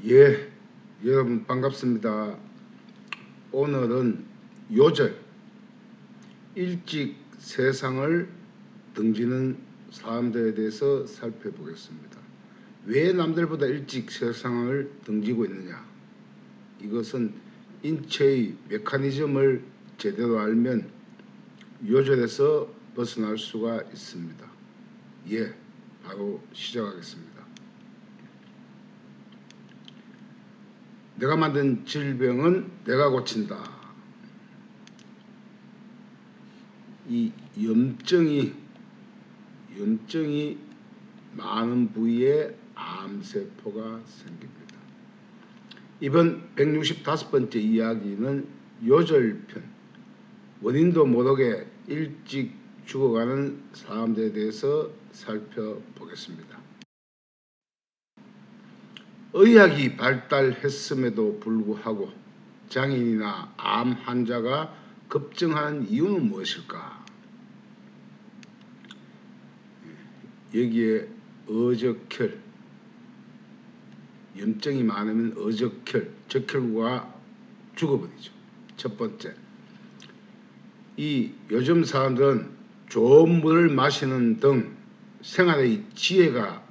예, 여러분 반갑습니다. 오늘은 요절, 일찍 세상을 등지는 사람들에 대해서 살펴보겠습니다. 왜 남들보다 일찍 세상을 등지고 있느냐? 이것은 인체의 메커니즘을 제대로 알면 요절에서 벗어날 수가 있습니다. 예, 바로 시작하겠습니다. 내가 만든 질병은 내가 고친다. 이 염증이 많은 부위에 암세포가 생깁니다. 이번 165번째 이야기는 요절편, 원인도 모르게 일찍 죽어가는 사람들에 대해서 살펴보겠습니다. 의학이 발달했음에도 불구하고 장애인이나 암 환자가 급증하는 이유는 무엇일까? 여기에 어적혈, 염증이 많으면 어적혈, 적혈구가 죽어버리죠. 첫 번째, 이 요즘 사람들은 좋은 물을 마시는 등 생활의 지혜가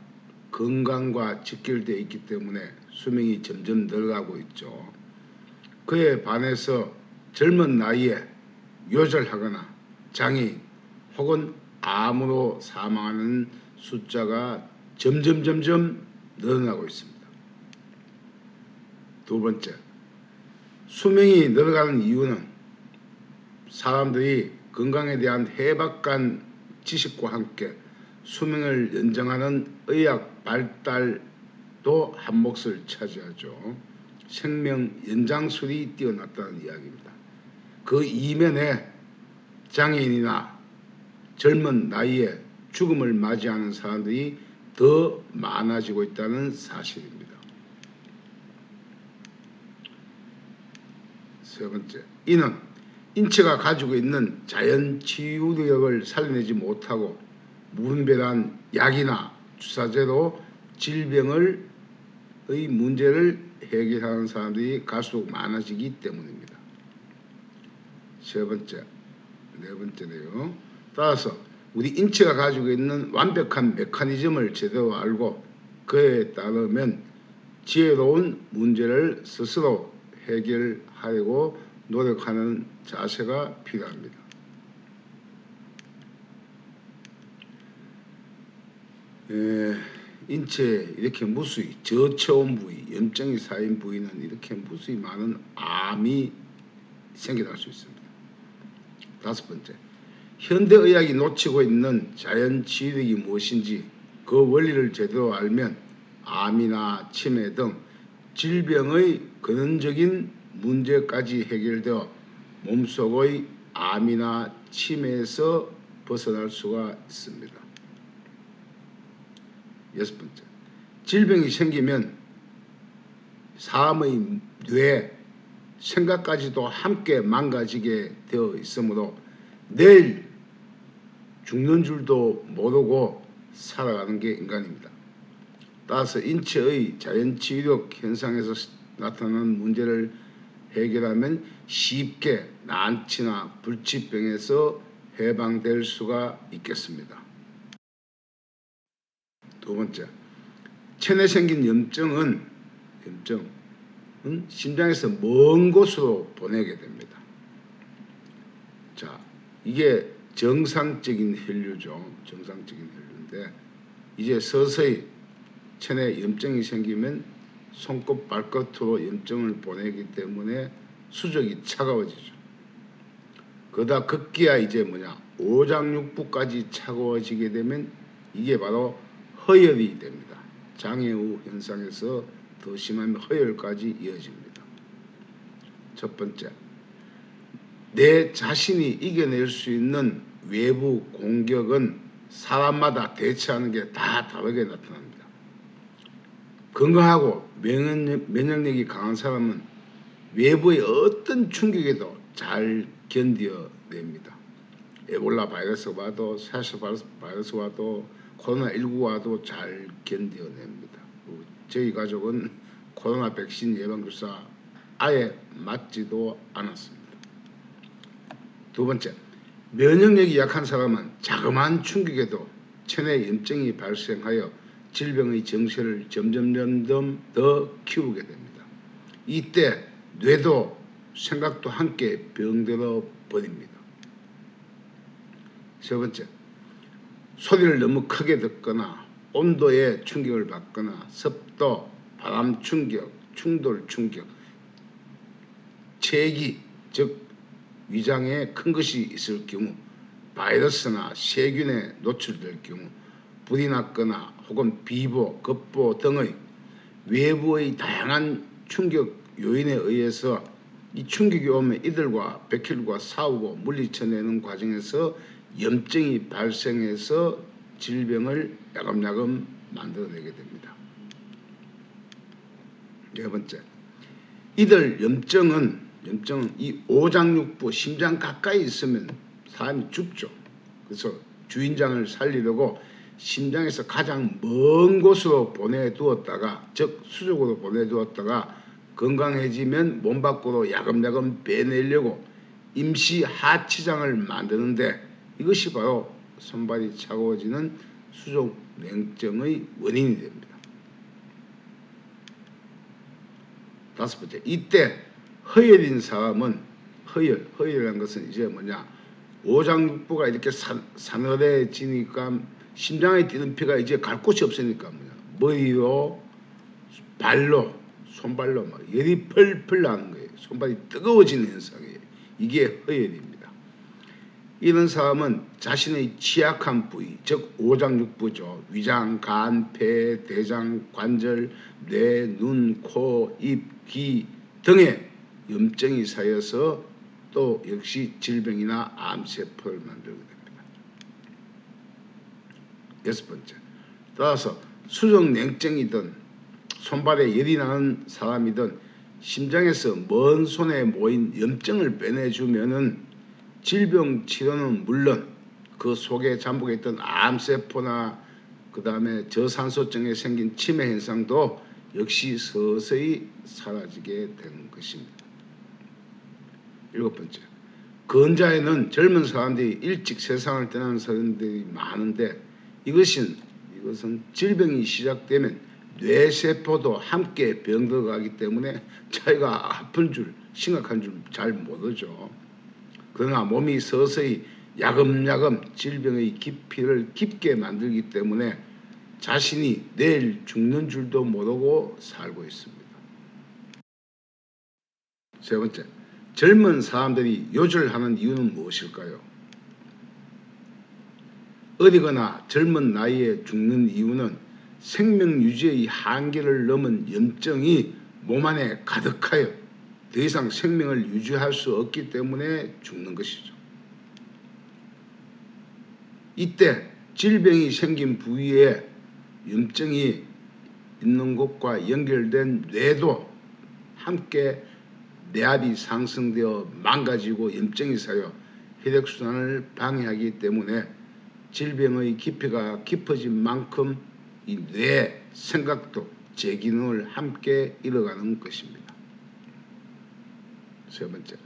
건강과 직결되어 있기 때문에 수명이 점점 늘어가고 있죠. 그에 반해서 젊은 나이에 요절하거나 장애인 혹은 암으로 사망하는 숫자가 점점 늘어나고 있습니다. 두 번째, 수명이 늘어가는 이유는 사람들이 건강에 대한 해박한 지식과 함께 수명을 연장하는 의학 발달도 한 몫을 차지하죠. 생명 연장술이 뛰어났다는 이야기입니다. 그 이면에 장애인이나 젊은 나이에 죽음을 맞이하는 사람들이 더 많아지고 있다는 사실입니다. 세 번째, 이는 인체가 가지고 있는 자연 치유력을 살려내지 못하고 무분별한 약이나 주사제로 질병의 문제를 해결하는 사람들이 갈수록 많아지기 때문입니다. 네 번째네요. 따라서 우리 인체가 가지고 있는 완벽한 메커니즘을 제대로 알고 그에 따르면 지혜로운 문제를 스스로 해결하려고 노력하는 자세가 필요합니다. 인체에 이렇게 무수히 저체온 부위, 염증이 쌓인 부위는 이렇게 무수히 많은 암이 생겨날 수 있습니다. 다섯 번째, 현대의학이 놓치고 있는 자연치유력이 무엇인지 그 원리를 제대로 알면 암이나 치매 등 질병의 근원적인 문제까지 해결되어 몸속의 암이나 치매에서 벗어날 수가 있습니다. 여섯 번째, 질병이 생기면 사람의 뇌, 생각까지도 함께 망가지게 되어 있으므로 내일 죽는 줄도 모르고 살아가는 게 인간입니다. 따라서 인체의 자연치유력 현상에서 나타나는 문제를 해결하면 쉽게 난치나 불치병에서 해방될 수가 있겠습니다. 두 번째, 체내에 생긴 염증은 심장에서 먼 곳으로 보내게 됩니다. 자, 이게 정상적인 혈류죠. 정상적인 혈류인데 이제 서서히 체내에 염증이 생기면 손끝 발끝으로 염증을 보내기 때문에 수족이 차가워지죠. 그러다 급기야 이제 오장육부까지 차가워지게 되면 이게 바로 허열이 됩니다. 장애우 현상에서 더 심하면 허열까지 이어집니다. 첫 번째, 내 자신이 이겨낼 수 있는 외부 공격은 사람마다 대처하는 게 다 다르게 나타납니다. 건강하고 면역력이 강한 사람은 외부의 어떤 충격에도 잘 견뎌냅니다. 에볼라 바이러스 와도 사스 바이러스 와도 코로나19 와도 잘 견뎌냅니다. 저희 가족은 코로나 백신 예방주사 아예 맞지도 않았습니다. 두 번째, 면역력이 약한 사람은 자그마한 충격에도 체내 염증이 발생하여 질병의 정세를 점점 더 키우게 됩니다. 이때 뇌도 생각도 함께 병들어 버립니다. 세 번째, 소리를 너무 크게 듣거나 온도에 충격을 받거나 습도, 바람 충격, 충돌 충격, 체기, 즉 위장에 큰 것이 있을 경우, 바이러스나 세균에 노출될 경우, 불이 났거나 혹은 비보, 급보 등의 외부의 다양한 충격 요인에 의해서 이 충격이 오면 이들과 백혈구가 싸우고 물리쳐내는 과정에서 염증이 발생해서 질병을 야금야금 만들어내게 됩니다. 네 번째, 이들 염증은 이 오장육부, 심장 가까이 있으면 사람이 죽죠. 그래서 주인장을 살리려고 심장에서 가장 먼 곳으로 보내두었다가, 즉 수족으로 보내두었다가 건강해지면 몸 밖으로 야금야금 빼내려고 임시 하치장을 만드는데, 이것이 바로 손발이 차가워지는 수족 냉증의 원인이 됩니다. 다섯 번째, 이때 허혈인 사람은 허혈이라는 것은 이제 뭐냐, 오장육부가 이렇게 사늘해지니까 심장에 뛰는 피가 이제 갈 곳이 없으니까 뭐냐, 머리로 발로 손발로 막 열이 펄펄 나는 거예요. 손발이 뜨거워지는 현상이에요. 이게 허혈입니다. 이런 사람은 자신의 취약한 부위, 즉 오장육부죠. 위장, 간, 폐, 대장, 관절, 뇌, 눈, 코, 입, 귀 등에 염증이 쌓여서 또 역시 질병이나 암세포를 만들게 됩니다. 여섯 번째, 따라서 수족냉증이든 손발에 열이 나는 사람이든 심장에서 먼 손에 모인 염증을 빼내주면은 질병 치료는 물론 그 속에 잠복해 있던 암세포나 그 다음에 저산소증에 생긴 치매 현상도 역시 서서히 사라지게 되는 것입니다. 일곱 번째, 건자에는 젊은 사람들이 일찍 세상을 떠나는 사람들이 많은데 이것은 질병이 시작되면 뇌세포도 함께 병들어가기 때문에 자기가 아픈 줄, 심각한 줄 잘 모르죠. 그러나 몸이 서서히 야금야금 질병의 깊이를 깊게 만들기 때문에 자신이 내일 죽는 줄도 모르고 살고 있습니다. 세 번째, 젊은 사람들이 요절하는 이유는 무엇일까요? 어리거나 젊은 나이에 죽는 이유는 생명 유지의 한계를 넘은 염증이 몸 안에 가득하여 더 이상 생명을 유지할 수 없기 때문에 죽는 것이죠. 이때 질병이 생긴 부위에 염증이 있는 곳과 연결된 뇌도 함께 뇌압이 상승되어 망가지고 염증이 쌓여 혈액순환을 방해하기 때문에 질병의 깊이가 깊어진 만큼 이 뇌 생각도 제기능을 함께 잃어가는 것입니다. 세 번째,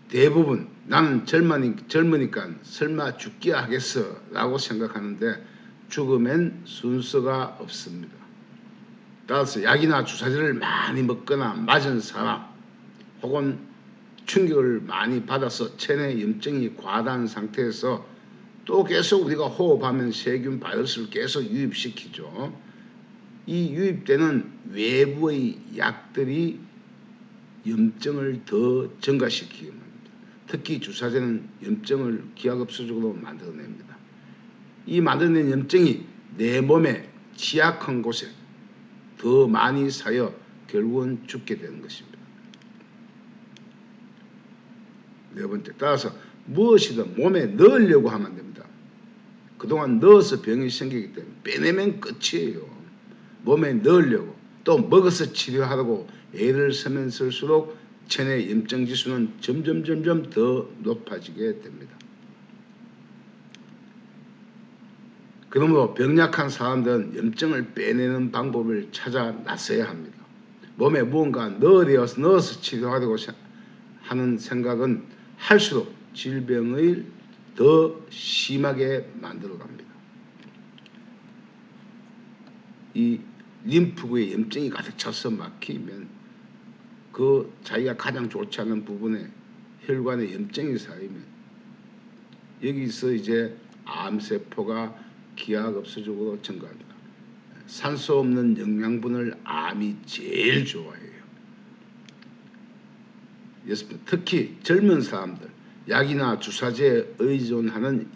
대부분 나는 젊으니까 설마 죽기야 하겠어 라고 생각하는데 죽음엔 순서가 없습니다. 따라서 약이나 주사제를 많이 먹거나 맞은 사람 혹은 충격을 많이 받아서 체내 염증이 과다한 상태에서 또 계속 우리가 호흡하면 세균 바이러스를 계속 유입시키죠. 이 유입되는 외부의 약들이 염증을 더 증가시키게 합니다. 특히 주사제는 염증을 기하급수적으로 만들어냅니다. 이 만들어낸 염증이 내 몸의 취약한 곳에 더 많이 쌓여 결국은 죽게 되는 것입니다. 네 번째, 따라서 무엇이든 몸에 넣으려고 하면 안 됩니다. 그동안 넣어서 병이 생기기 때문에 빼내면 끝이에요. 몸에 넣으려고 또 먹어서 치료하라고 애를 쓰면 쓸수록 체내 염증 지수는 점점 더 높아지게 됩니다. 그러므로 병약한 사람들은 염증을 빼내는 방법을 찾아 나서야 합니다. 몸에 무언가 넣어서 치료하려고 하는 생각은 할수록 질병을 더 심하게 만들어 갑니다. 이 림프구에 염증이 가득 차서 막히면 그 자기가 가장 좋지 않은 부분에 혈관에 염증이 쌓이면 여기서 이제 암세포가 기하급수적으로 증가합니다. 산소 없는 영양분을 암이 제일 좋아해요. 특히 젊은 사람들, 약이나 주사제에 의존하는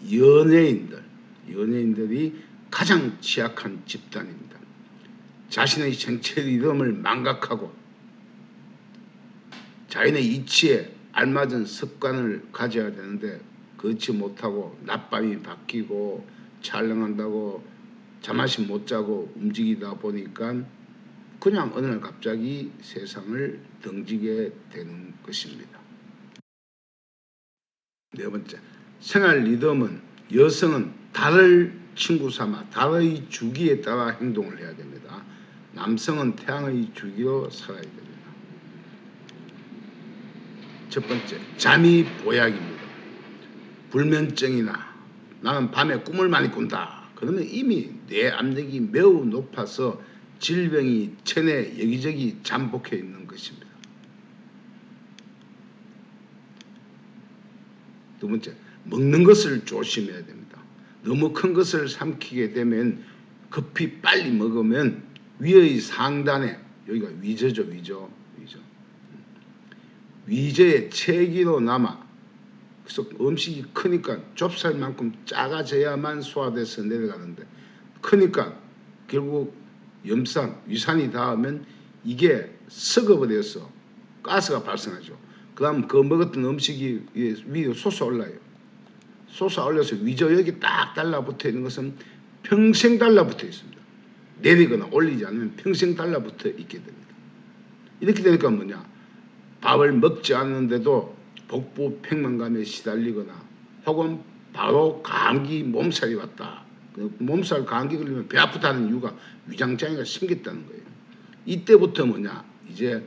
연예인들이 가장 취약한 집단입니다. 자신의 생체 리듬을 망각하고 자신의 이치에 알맞은 습관을 가져야 되는데 그렇지 못하고 낮밤이 바뀌고 촬영한다고 잠시 못 자고 움직이다 보니까 그냥 어느 날 갑자기 세상을 등지게 되는 것입니다. 네 번째, 생활 리듬은 여성은 달을 친구 삼아 달의 주기에 따라 행동을 해야 됩니다. 남성은 태양의 주기로 살아야 됩니다. 첫 번째, 잠이 보약입니다. 불면증이나 나는 밤에 꿈을 많이 꾼다. 그러면 이미 뇌 압력이 매우 높아서 질병이 체내 여기저기 잠복해 있는 것입니다. 두 번째, 먹는 것을 조심해야 됩니다. 너무 큰 것을 삼키게 되면 급히 빨리 먹으면 위의 상단에 여기가 위저죠, 위저에 체기로 남아 그래서 음식이 크니까 좁쌀만큼 작아져야만 소화돼서 내려가는데 크니까 결국 위산이 닿으면 이게 썩어버려서 가스가 발생하죠. 그 다음 그 먹었던 음식이 위로 솟아올라요. 솟아올려서 위저 여기 딱 달라붙어 있는 것은 평생 달라붙어 있습니다. 내리거나 올리지 않으면 평생 달라붙어 있게 됩니다. 이렇게 되니까 뭐냐, 밥을 먹지 않는데도 복부 팽만감에 시달리거나 혹은 바로 감기 몸살이 왔다. 몸살 감기 걸리면 배 아프다는 이유가 위장장애가 생겼다는 거예요. 이때부터 뭐냐, 이제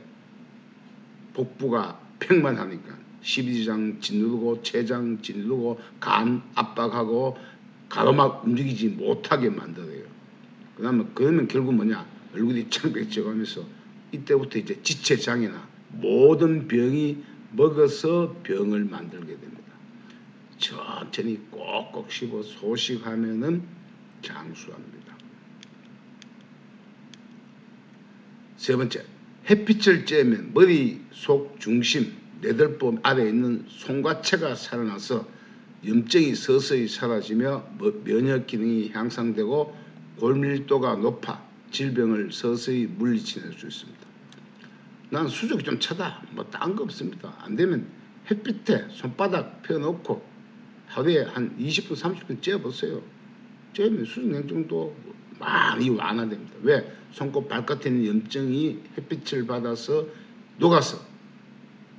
복부가 팽만하니까 십이지장 짓누르고 췌장 짓누르고 간 압박하고 가로막 움직이지 못하게 만들어요. 그러면 결국 뭐냐, 얼굴이 창백해져가면서 이때부터 이제 지체장애나 모든 병이 먹어서 병을 만들게 됩니다. 천천히 꼭꼭 씹어 소식하면은 장수합니다. 세 번째, 햇빛을 쬐면 머리속 중심 뇌들보 아래에 있는 송과체가 살아나서 염증이 서서히 사라지며 면역 기능이 향상되고 골밀도가 높아 질병을 서서히 물리쳐낼 수 있습니다. 난 수족이 좀 차다. 뭐 딴 거 없습니다. 안 되면 햇빛에 손바닥 펴놓고 하루에 한 20분 30분 쬐어보세요. 쬐면 수족 냉증도 많이 완화됩니다. 왜? 손끝 발끝에 있는 염증이 햇빛을 받아서 녹아서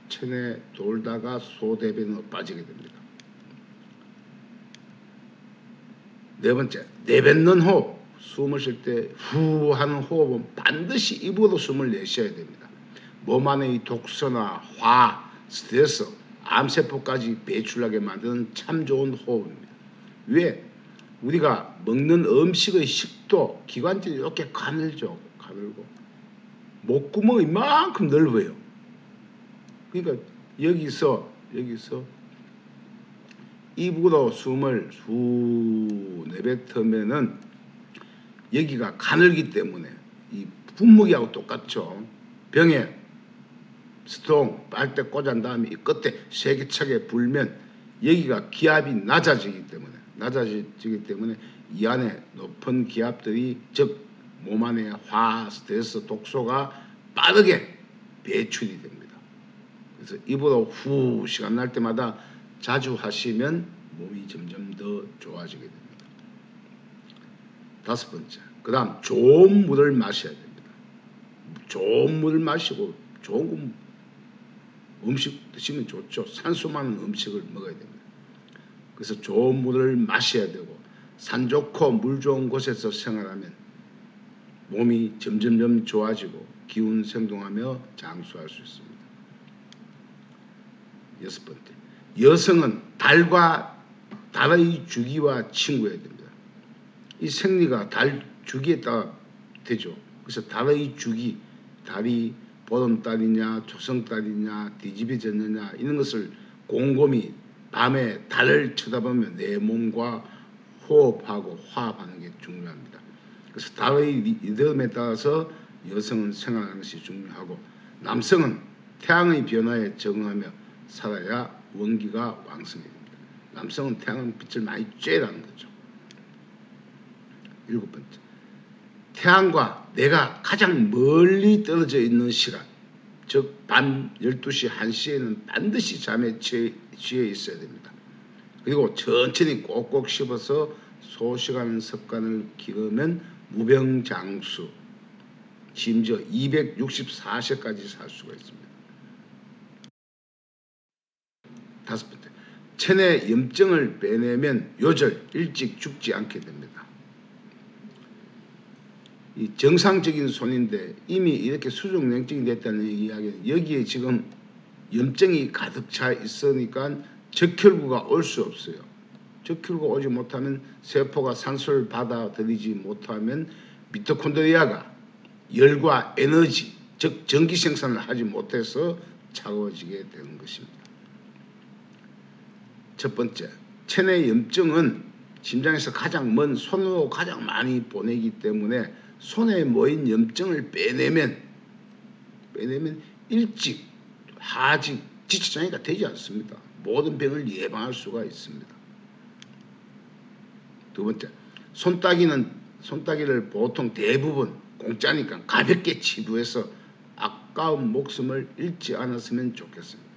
체내에 돌다가 소대변으로 빠지게 됩니다. 네 번째, 내뱉는 호흡. 숨을 쉴 때 후 하는 호흡은 반드시 입으로 숨을 내쉬어야 됩니다. 몸 안의 독소나 화, 스트레스, 암세포까지 배출하게 만드는 참 좋은 호흡입니다. 왜? 우리가 먹는 음식의 식도 기관들이 이렇게 가늘죠. 가늘고 목구멍이 이만큼 넓어요. 그러니까 여기서 입으로 숨을 후 내뱉으면은 여기가 가늘기 때문에 이 분무기하고 똑같죠. 병에 스통 빨대 꽂은 다음에 이 끝에 세게차게 불면 여기가 기압이 낮아지기 때문에 이 안에 높은 기압들이 즉 몸 안에 화, 스트레스, 독소가 빠르게 배출이 됩니다. 그래서 입으로 후 시간 날 때마다 자주 하시면 몸이 점점 더 좋아지게 됩니다. 다섯 번째, 그 다음 좋은 물을 마셔야 됩니다. 좋은 물을 마시고 좋은 음식 드시면 좋죠. 산소 많은 음식을 먹어야 됩니다. 그래서 좋은 물을 마셔야 되고 산 좋고 물 좋은 곳에서 생활하면 몸이 점점점 좋아지고 기운 생동하며 장수할 수 있습니다. 6번째, 여성은 달과 달의 주기와 친구해야 됩니다. 이 생리가 달 주기에 따라 되죠. 그래서 달의 주기, 달이 보름달이냐 초승달이냐 뒤집어졌느냐 이런 것을 곰곰이 밤에 달을 쳐다보면 내 몸과 호흡하고 화합하는 게 중요합니다. 그래서 달의 리듬에 따라서 여성은 생활하는 것이 중요하고 남성은 태양의 변화에 적응하며 살아야 원기가 왕성해집니다. 남성은 태양의 빛을 많이 쬐라는 거죠. 7번째, 태양과 내가 가장 멀리 떨어져 있는 시간, 즉 밤 12시, 1시에는 반드시 잠에 취해 있어야 됩니다. 그리고 천천히 꼭꼭 씹어서 소식하는 습관을 기르면 무병장수, 심지어 264세까지 살 수가 있습니다. 5번째, 체내 염증을 빼내면 요절 일찍 죽지 않게 됩니다. 이 정상적인 손인데 이미 이렇게 수족냉증이 됐다는 이야기는 여기에 지금 염증이 가득 차 있으니까 적혈구가 올 수 없어요. 적혈구가 오지 못하면 세포가 산소를 받아들이지 못하면 미토콘드리아가 열과 에너지, 즉 전기 생산을 하지 못해서 차가워지게 되는 것입니다. 첫 번째, 체내 염증은 심장에서 가장 먼 손으로 가장 많이 보내기 때문에 손에 모인 염증을 빼내면 일찍 하직 지체장애가 되지 않습니다. 모든 병을 예방할 수가 있습니다. 두 번째, 손따기를 보통 대부분 공짜니까 가볍게 치부해서 아까운 목숨을 잃지 않았으면 좋겠습니다.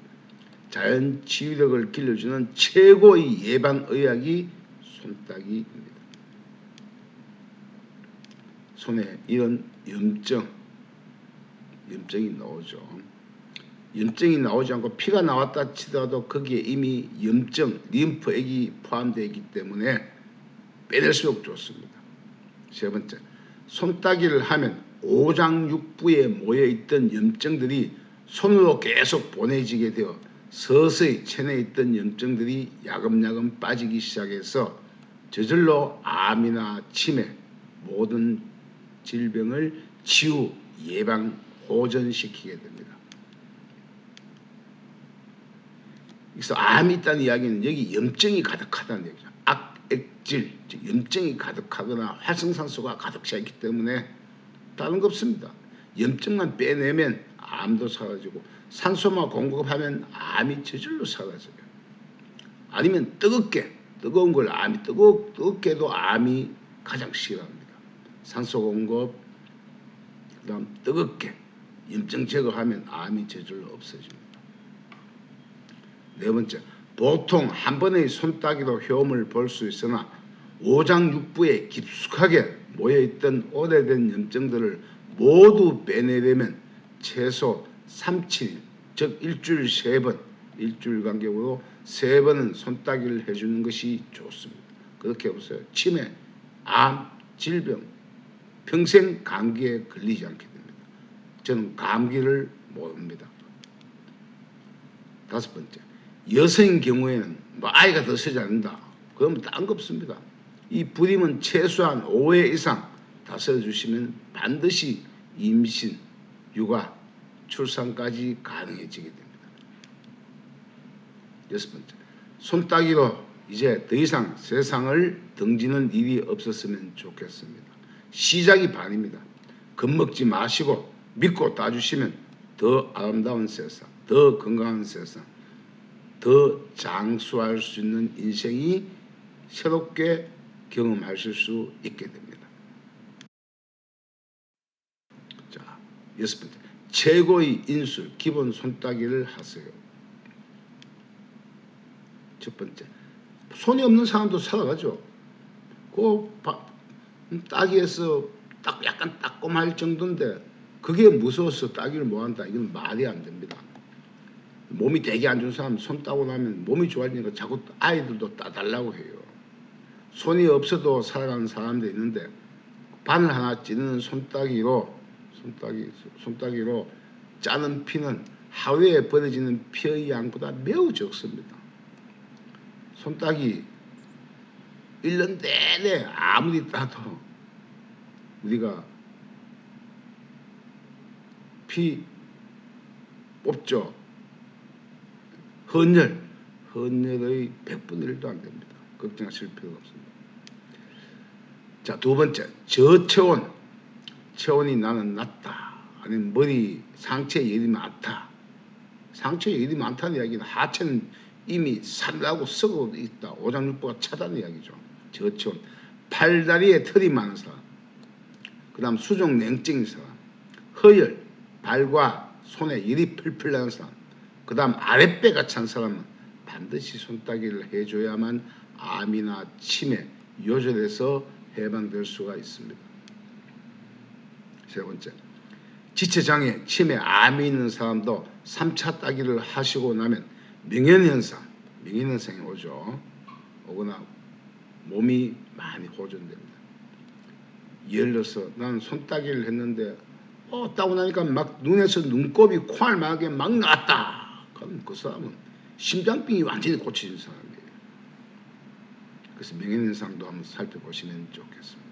자연 치유력을 길러주는 최고의 예방의학이 손따기입니다. 손에 이런 염증이 나오죠. 염증이 나오지 않고 피가 나왔다 치더라도 거기에 이미 염증, 림프액이 포함되어 있기 때문에 빼낼수록 좋습니다. 세 번째, 손따기를 하면 오장육부에 모여있던 염증들이 손으로 계속 보내지게 되어 서서히 체내에 있던 염증들이 야금야금 빠지기 시작해서 저절로 암이나 치매, 모든 질병을 치유, 예방, 호전시키게 됩니다. 그래서 암이 있다는 이야기는 여기 염증이 가득하다는 얘기죠. 악액질, 즉 염증이 가득하거나 활성산소가 가득 차 있기 때문에 다른 거 없습니다. 염증만 빼내면 암도 사라지고 산소만 공급하면 암이 저절로 사라져요. 아니면 뜨거운 걸 암이 뜨겁게도 암이 가장 싫어합니다. 산소 공급, 그다음 뜨겁게 염증 제거하면 암이 저절로 없어집니다. 네 번째, 보통 한 번의 손따기로 효험을 볼 수 있으나 오장육부에 깊숙하게 모여있던 오래된 염증들을 모두 빼내려면 최소 3~7일, 즉 일주일 3번, 일주일 간격으로 3번은 손따기를 해주는 것이 좋습니다. 그렇게 해보세요. 치매, 암, 질병, 평생 감기에 걸리지 않게 됩니다. 저는 감기를 모릅니다. 5번째, 여성인 경우에는 뭐 아이가 더 서지 않는다. 그러면 딴 거 없습니다. 이 불임은 최소한 5회 이상 다스려주시면 반드시 임신, 육아, 출산까지 가능해지게 됩니다. 6번째, 손따기로 이제 더 이상 세상을 등지는 일이 없었으면 좋겠습니다. 시작이 반입니다. 겁먹지 마시고 믿고 따주시면 더 아름다운 세상, 더 건강한 세상, 더 장수할 수 있는 인생이 새롭게 경험하실 수 있게 됩니다. 자, 6번째, 최고의 인술, 기본 손따기를 하세요. 첫 번째, 손이 없는 사람도 살아가죠. 그 따기에서 약간 따끔할 정도인데 그게 무서워서 따기를 못한다. 이건 말이 안 됩니다. 몸이 되게 안 좋은 사람 손 따고 나면 몸이 좋아지니까 자꾸 아이들도 따달라고 해요. 손이 없어도 살아가는 사람도 있는데 바늘 하나 찌르는 손따기로 손따기로 짜는 피는 하루에 버려지는 피의 양보다 매우 적습니다. 손따기 1년 내내 아무리 따도 우리가 피 뽑죠. 헌혈의 100분의 1도 안 됩니다. 걱정하실 필요가 없습니다. 자, 두 번째, 저체온. 체온이 나는 낮다. 아니면 머리 상체에 열이 많다. 상체에 열이 많다는 이야기는 하체는 이미 산다고 썩어 있다. 오장육부가 차다는 이야기죠. 저체온. 팔다리에 털이 많은 사람. 그 다음 수족 냉증인 사람. 허열. 발과 손에 열이 풀풀 나는 사람. 그 다음 아랫배가 찬 사람은 반드시 손따기를 해줘야만 암이나 치매, 요절에서 해방될 수가 있습니다. 세 번째, 지체장애, 치매, 암이 있는 사람도 3차 따기를 하시고 나면 명현현상이 오죠. 오거나 몸이 많이 호전됩니다. 예를 들어서 나는 손따기를 했는데 따고 나니까 막 눈에서 눈곱이 콩알만하게 막 나왔다. 그럼 그 사람은 심장병이 완전히 고쳐진 사람이에요. 그래서 명현현상도 한번 살펴보시면 좋겠습니다.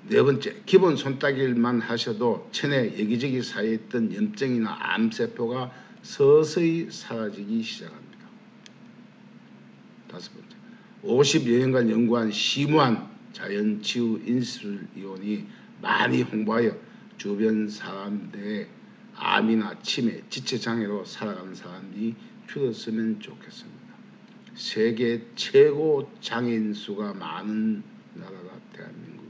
네 번째, 기본 손따기만 하셔도 체내 여기저기 쌓여있던 염증이나 암세포가 서서히 사라지기 시작합니다. 다섯 번째, 50여 년간 연구한 심오한 자연치유 인슐린이 많이 홍보하여 주변 사람들의 암이나 치매, 지체장애로 살아가는 사람이 줄었으면 좋겠습니다. 세계 최고 장애인 수가 많은 나라가 대한민국이에요.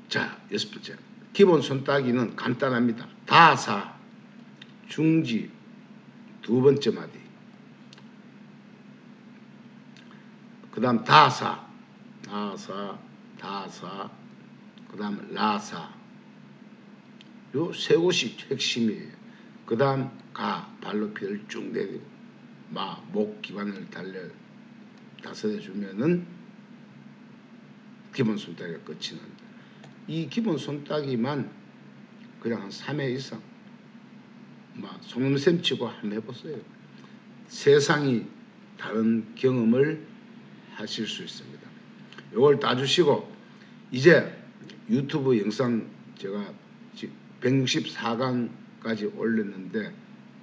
자, 여섯 번째, 기본 손따기는 간단합니다. 다사, 중지, 두 번째 마디, 그 다음 다사, 그 다음 라사, 요 세 곳이 핵심이에요. 그 다음 가, 발로 피를 쭉 내리고 목 기관을 다스려주면은 기본 손따기가 끝이 납니다. 이 기본 손따기만 그냥 한 3회 이상 속눈샘 치고 한번 해보세요. 세상이 다른 경험을 하실 수 있습니다. 이걸 따주시고 이제 유튜브 영상 제가 164강까지 올렸는데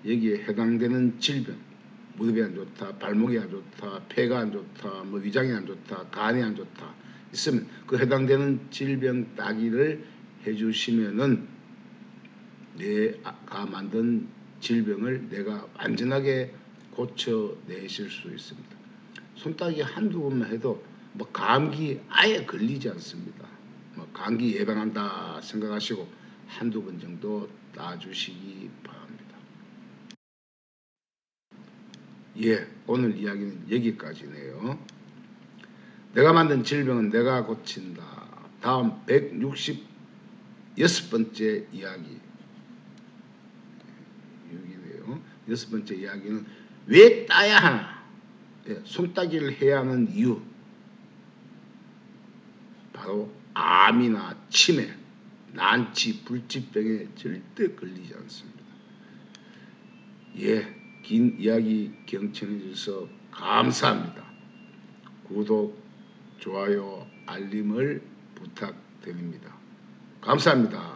여기에 해당되는 질병, 무릎이 안 좋다, 발목이 안 좋다, 폐가 안 좋다, 위장이 안 좋다, 간이 안 좋다 있으면 그 해당되는 질병 따기를 해주시면은 내가 만든 질병을 내가 완전하게 고쳐내실 수 있습니다. 손따기 한두 번만 해도 감기 아예 걸리지 않습니다. 감기 예방한다 생각하시고 한두 번 정도 따주시기 바랍니다. 예, 오늘 이야기는 여기까지네요. 내가 만든 질병은 내가 고친다. 다음 166번째 이야기. 여기네요. 6번째 이야기는 왜 따야 하나? 손따기를 해야 하는 이유. 바로 암이나 치매, 난치, 불치병에 절대 걸리지 않습니다. 예, 긴 이야기 경청해 주셔서 감사합니다. 구독, 좋아요, 알림을 부탁드립니다. 감사합니다.